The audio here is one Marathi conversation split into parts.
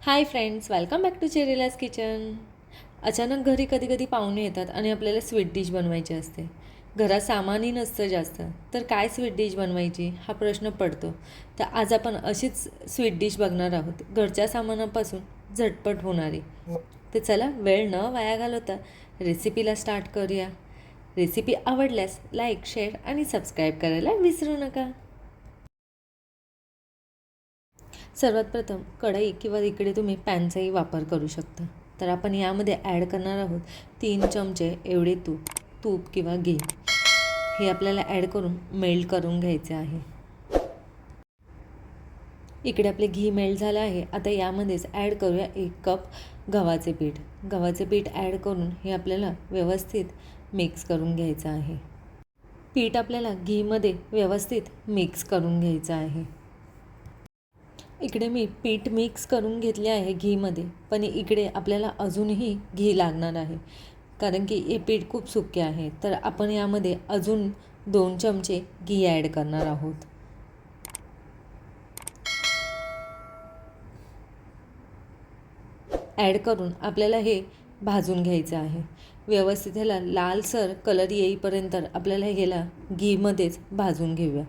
High friends, welcome back to Cherylaj kitchen. अचानक घरी कधी कधी पाहुणे येतात आणि आपल्याला स्वीट डिश बनवायची असते. घरात सामानही नसतं जास्त, तर काय स्वीट डिश बनवायची हा प्रश्न पडतो. तर आज आपण अशीच स्वीट डिश बघणार आहोत, घरच्या सामानापासून झटपट होणारी. तर चला वेळ न वाया घालवता रेसिपीला स्टार्ट करूया. रेसिपी आवडल्यास लाईक, शेअर आणि सबस्क्राईब करायला विसरू नका. सर्वात प्रथम कढई किंवा इकडे तुम्ही पॅनचाही वापर करू शकता. तर आपण यामध्ये ॲड करणार आहोत 3 चमचे एवढे तूप किंवा घी. हे आपल्याला ॲड करून मेल्ट करून घ्यायचे आहे. इकडे आपले घी मेल्ट झालं आहे. आता यामध्येच ॲड करूया 1 कप गव्हाचे पीठ. गव्हाचे पीठ ॲड करून हे आपल्याला व्यवस्थित मिक्स करून घ्यायचं आहे. पीठ आपल्याला घीमध्ये व्यवस्थित मिक्स करून घ्यायचं आहे. इकडे मी पीठ मिक्स करून घेतले आहे घीमध्ये, पण इकडे आपल्याला अजूनही घी लागणार आहे, कारण की हे पीठ खूप सुके आहे. तर आपण यामध्ये अजून 2 चमचे घी ॲड करणार आहोत. ॲड करून आपल्याला हे भाजून घ्यायचं आहे. व्यवस्थित ह्याला लालसर कलर येईपर्यंत आपल्याला ह्याला घीमध्येच भाजून घेऊया.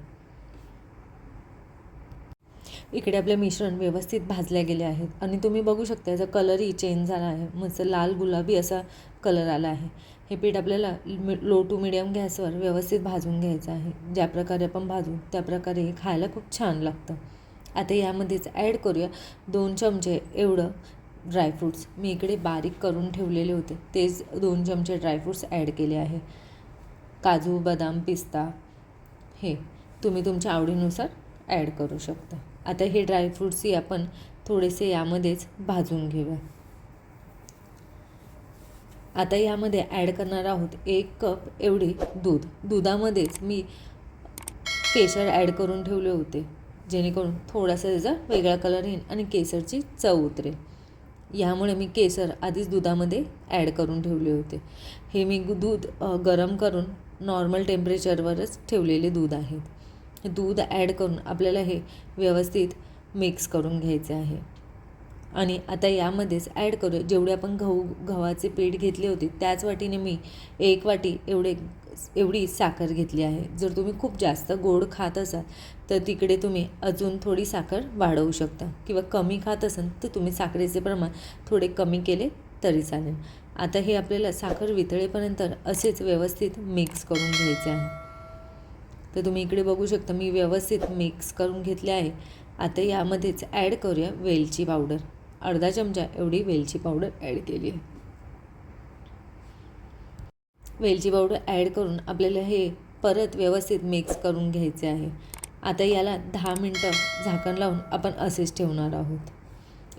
इकडे आपले मिश्रण व्यवस्थित भाजले गेले आहेत आणि तुम्ही बघू शकता याचा कलरही चेंज झाला आहे. मस्त लाल गुलाबी असा कलर आला आहे. हे पीठ आपल्याला लो टू मिडियम गॅसवर व्यवस्थित भाजून घ्यायचं आहे. ज्या प्रकारे आपण भाजू त्या प्रकारे हे खायला खूप छान लागतं. आता यामध्येच ॲड करूया 2 चमचे एवढं ड्रायफ्रूट्स. मी इकडे बारीक करून ठेवलेले होते, तेच 2 चमचे ड्रायफ्रूट्स ॲड केले आहे. काजू, बदाम, पिस्ता हे तुम्ही तुमच्या आवडीनुसार ॲड करू शकता. आता हे ड्रायफ्रूट्सही आपण थोडेसे यामध्येच भाजून घेऊया. आता यामध्ये ॲड करणार आहोत 1 कप एवढे दूध. दुधामध्येच मी केशर ॲड करून ठेवले होते, जेणेकरून थोडासा त्याचा वेगळा कलर येईल आणि केसरची चव उतरेल. यामुळे मी केसर आधीच दुधामध्ये ॲड करून ठेवले होते. हे मी दूध गरम करून नॉर्मल टेम्परेचरवरच ठेवलेले दूध आहेत. दूध ॲड करून आपल्याला हे व्यवस्थित मिक्स करून घ्यायचे आहे. आणि आता यामध्येच ॲड करूया जेवढे आपण गव्हाचे पीठ घेतले होते त्याच वाटीने मी 1 वाटी एवढी साखर घेतली आहे. जर तुम्ही खूप जास्त गोड खात असाल तर तिकडे तुम्ही अजून थोडी साखर वाढवू शकता, किंवा कमी खात असाल तर तुम्ही साखरेचे प्रमाण थोडे कमी केले तरी चालेल. आता हे आपल्याला साखर वितळेपर्यंत असेच व्यवस्थित मिक्स करून घ्यायचे आहे. तर तुम्ही इकडे बघू शकता मी व्यवस्थित मिक्स करून घेतले आहे. आता यामध्येच ॲड करूया वेलची पावडर. अर्धा चमचा एवढी वेलची पावडर ॲड केली आहे. वेलची पावडर ॲड करून आपल्याला हे परत व्यवस्थित मिक्स करून घ्यायचे आहे. आता याला 10 मिनटं झाकण लावून आपण असेच ठेवणार आहोत.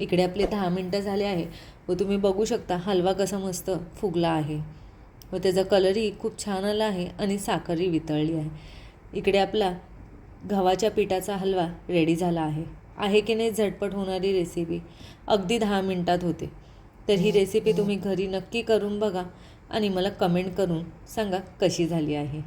इकडे आपले 10 मिनटं झाले आहे व तुम्ही बघू शकता हलवा कसा मस्त फुगला आहे व त्याचा कलरही खूप छान आला आहे आणि साखरही वितळली आहे. इकडे आपला गव्हाच्या पिठाचा हलवा रेडी झाला आहे की नाही झटपट होणारी रेसिपी. अगदी 10 मिनटात होते. तर ही रेसिपी तुम्ही घरी नक्की करून बघा आणि मला कमेंट करून सांगा कशी झाली आहे.